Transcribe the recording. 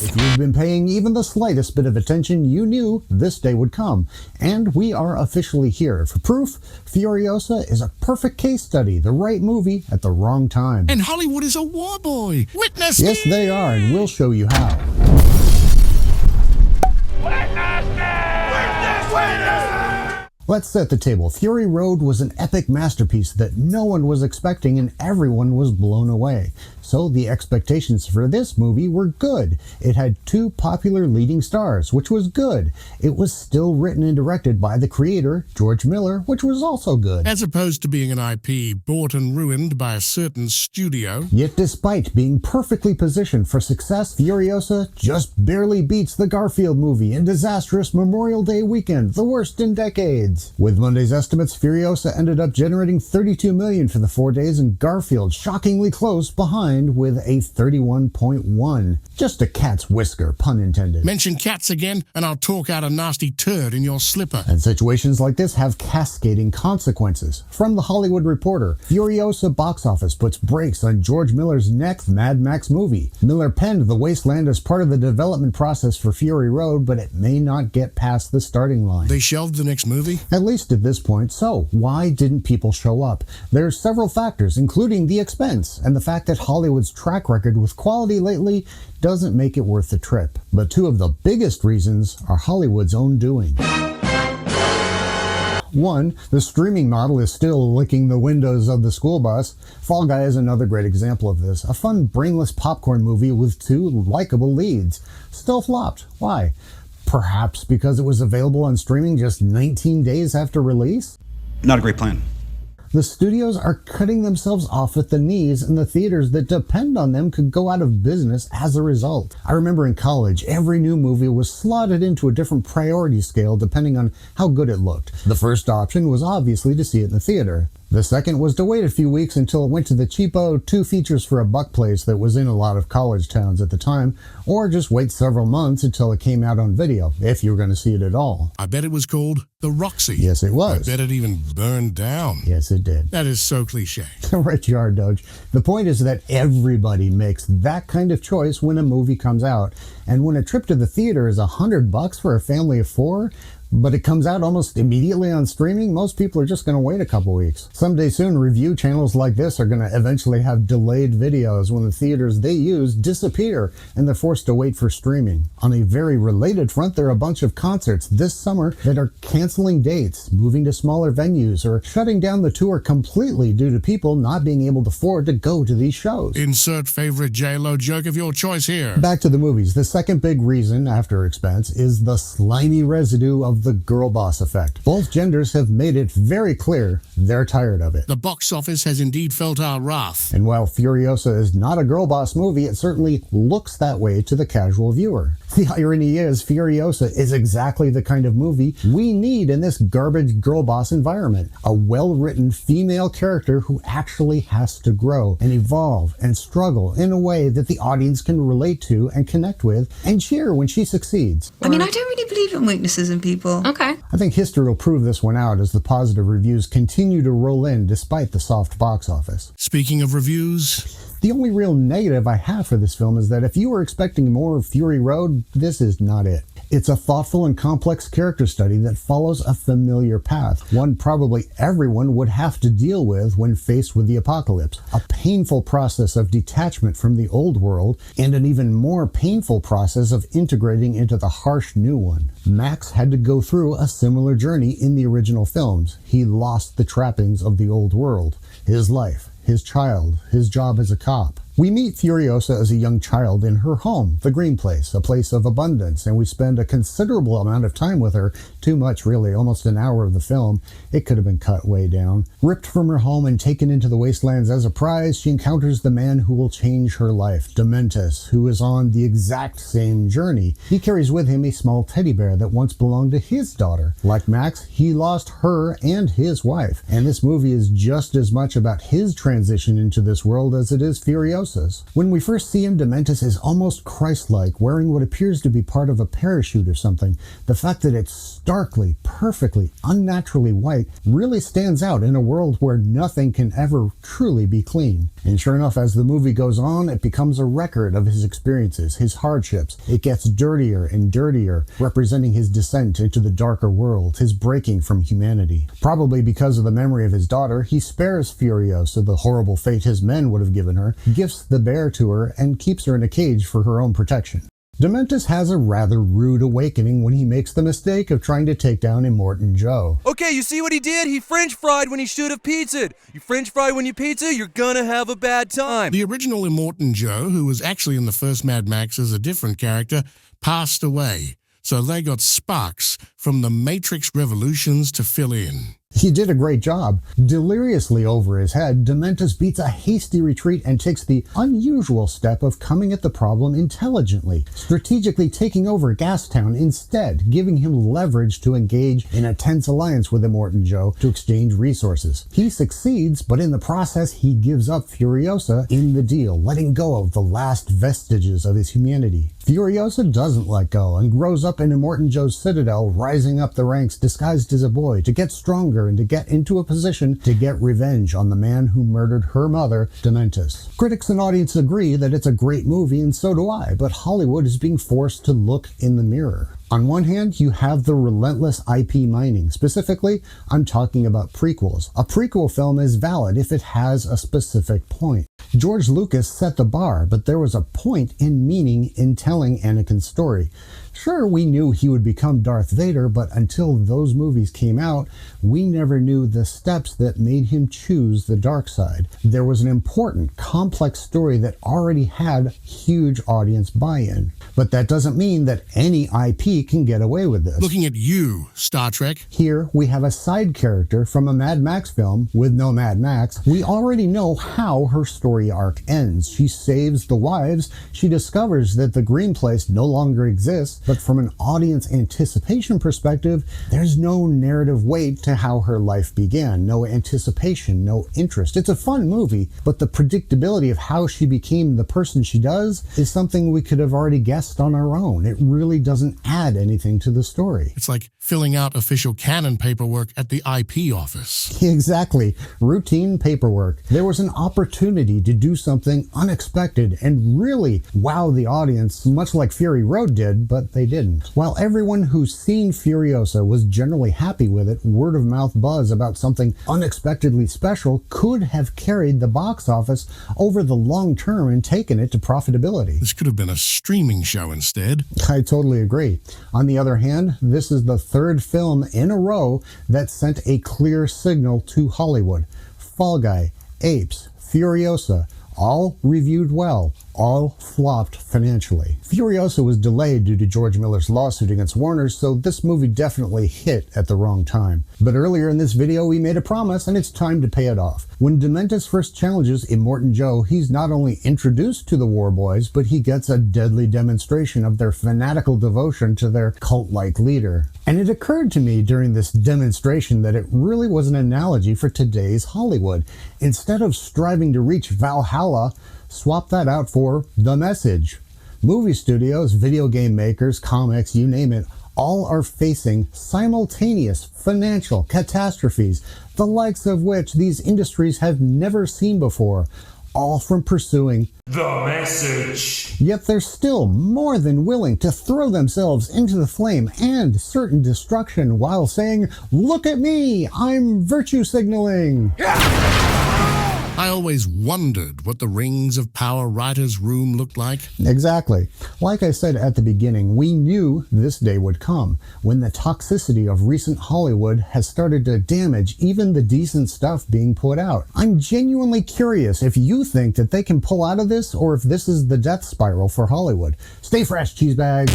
If you've been paying even the slightest bit of attention, you knew this day would come. And we are officially here. For proof, Furiosa is a perfect case study, the right movie at the wrong time. And Hollywood is a war boy. Witness me! Yes, they are, and we'll show you how. Let's set the table. Fury Road was an epic masterpiece that no one was expecting and everyone was blown away. So the expectations for this movie were good. It had 2 popular leading stars, which was good. It was still written and directed by the creator, George Miller, which was also good. As opposed to being an IP bought and ruined by a certain studio. Yet despite being perfectly positioned for success, Furiosa just barely beats the Garfield movie and disastrous Memorial Day weekend, the worst in decades. With Monday's estimates, Furiosa ended up generating $32 million for the 4 days and Garfield shockingly close behind with a 31.1. Just a cat's whisker, pun intended. Mention cats again and I'll talk out a nasty turd in your slipper. And situations like this have cascading consequences. From The Hollywood Reporter, Furiosa box office puts brakes on George Miller's next Mad Max movie. Miller penned The Wasteland as part of the development process for Fury Road, but it may not get past the starting line. They shelved the next movie? At least at this point. So, why didn't people show up? There's several factors, including the expense and the fact that Hollywood's track record with quality lately doesn't make it worth the trip. But 2 of the biggest reasons are Hollywood's own doing. 1, the streaming model is still licking the windows of the school bus. Fall Guy is another great example of this. A fun, brainless popcorn movie with 2 likable leads. Still flopped. Why? Perhaps because it was available on streaming just 19 days after release? Not a great plan. The studios are cutting themselves off at the knees, and the theaters that depend on them could go out of business as a result. I remember in college, every new movie was slotted into a different priority scale depending on how good it looked. The first option was obviously to see it in the theater. The second was to wait a few weeks until it went to the cheapo 2 features for a buck place that was in a lot of college towns at the time, or just wait several months until it came out on video, if you were going to see it at all. I bet it was called The Roxy. Yes, it was. I bet it even burned down. Yes, it did. That is so cliche. Right you are, Doge. The point is that everybody makes that kind of choice when a movie comes out, and when a trip to the theater is $100 for a family of 4, but it comes out almost immediately on streaming, most people are just going to wait a couple weeks. Someday soon, review channels like this are going to eventually have delayed videos when the theaters they use disappear and they're forced to wait for streaming. On a very related front, there are a bunch of concerts this summer that are canceling dates, moving to smaller venues, or shutting down the tour completely due to people not being able to afford to go to these shows. Insert favorite J-Lo joke of your choice here. Back to the movies. The second big reason, after expense, is the slimy residue of the girl boss effect. Both genders have made it very clear they're tired of it. The box office has indeed felt our wrath. And while Furiosa is not a girl boss movie, it certainly looks that way to the casual viewer. The irony is, Furiosa is exactly the kind of movie we need in this garbage girl boss environment. A well-written female character who actually has to grow and evolve and struggle in a way that the audience can relate to and connect with and cheer when she succeeds. I mean, I don't really believe in weaknesses in people. Okay. I think history will prove this one out as the positive reviews continue to roll in despite the soft box office. Speaking of reviews, the only real negative I have for this film is that if you were expecting more of Fury Road, this is not it. It's a thoughtful and complex character study that follows a familiar path, one probably everyone would have to deal with when faced with the apocalypse. A painful process of detachment from the old world, and an even more painful process of integrating into the harsh new one. Max had to go through a similar journey in the original films. He lost the trappings of the old world, his life, his child, his job as a cop. We meet Furiosa as a young child in her home, the Green Place, a place of abundance, and we spend a considerable amount of time with her. Too much, really, almost an hour of the film. It could have been cut way down. Ripped from her home and taken into the wastelands as a prize, she encounters the man who will change her life, Dementus, who is on the exact same journey. He carries with him a small teddy bear that once belonged to his daughter. Like Max, he lost her and his wife, and this movie is just as much about his transition into this world as it is Furiosa. Furiosas. When we first see him, Dementus is almost Christ-like, wearing what appears to be part of a parachute or something. The fact that it's starkly, perfectly, unnaturally white really stands out in a world where nothing can ever truly be clean. And sure enough, as the movie goes on, it becomes a record of his experiences, his hardships. It gets dirtier and dirtier, representing his descent into the darker world, his breaking from humanity. Probably because of the memory of his daughter, he spares Furiosa the horrible fate his men would have given her, gifts the bear to her, and keeps her in a cage for her own protection. Dementus has a rather rude awakening when he makes the mistake of trying to take down Immortan Joe. Okay, you see what he did? He French fried when he should have pizzaed. You French fry when you pizza, you're gonna have a bad time. The original Immortan Joe, who was actually in the first Mad Max as a different character, passed away. So they got Sparks from the Matrix Revolutions to fill in. He did a great job. Deliriously over his head, Dementus beats a hasty retreat and takes the unusual step of coming at the problem intelligently, strategically taking over Gastown instead, giving him leverage to engage in a tense alliance with Immortan Joe to exchange resources. He succeeds, but in the process he gives up Furiosa in the deal, letting go of the last vestiges of his humanity. Furiosa doesn't let go and grows up in Immortan Joe's citadel, rising up the ranks disguised as a boy to get stronger and to get into a position to get revenge on the man who murdered her mother, Dementus. Critics and audience agree that it's a great movie, and so do I, but Hollywood is being forced to look in the mirror. On one hand, you have the relentless IP mining. Specifically, I'm talking about prequels. A prequel film is valid if it has a specific point. George Lucas set the bar, but there was a point in meaning in telling Anakin's story. Sure, we knew he would become Darth Vader, but until those movies came out, we never knew the steps that made him choose the dark side. There was an important, complex story that already had huge audience buy-in. But that doesn't mean that any IP can get away with this. Looking at you, Star Trek. Here, we have a side character from a Mad Max film with no Mad Max. We already know how her story arc ends. She saves the wives, she discovers that the Green Place no longer exists, but from an audience anticipation perspective, there's no narrative weight to how her life began. No anticipation, no interest. It's a fun movie, but the predictability of how she became the person she does is something we could have already guessed on our own. It really doesn't add anything to the story. It's like filling out official canon paperwork at the IP office. Exactly. Routine paperwork. There was an opportunity to do something unexpected and really wow the audience, much like Fury Road did, but they didn't. While everyone who's seen Furiosa was generally happy with it, word of mouth buzz about something unexpectedly special could have carried the box office over the long term and taken it to profitability. This could have been a streaming show instead. I totally agree. On the other hand, this is the third film in a row that sent a clear signal to Hollywood. Fall Guy, Apes, Furiosa, all reviewed well, all flopped financially. Furiosa was delayed due to George Miller's lawsuit against Warner, so this movie definitely hit at the wrong time. But earlier in this video, we made a promise, and it's time to pay it off. When Dementus first challenges Immortan Joe, he's not only introduced to the War Boys, but he gets a deadly demonstration of their fanatical devotion to their cult-like leader. And it occurred to me during this demonstration that it really was an analogy for today's Hollywood. Instead of striving to reach Valhalla, swap that out for The Message. Movie studios, video game makers, comics, you name it, all are facing simultaneous financial catastrophes, the likes of which these industries have never seen before, all from pursuing The Message. Yet they're still more than willing to throw themselves into the flame and certain destruction while saying, "Look at me, I'm virtue signaling." I always wondered what the Rings of Power writer's room looked like. Exactly. Like I said at the beginning, we knew this day would come, when the toxicity of recent Hollywood has started to damage even the decent stuff being put out. I'm genuinely curious if you think that they can pull out of this, or if this is the death spiral for Hollywood. Stay fresh, cheesebags.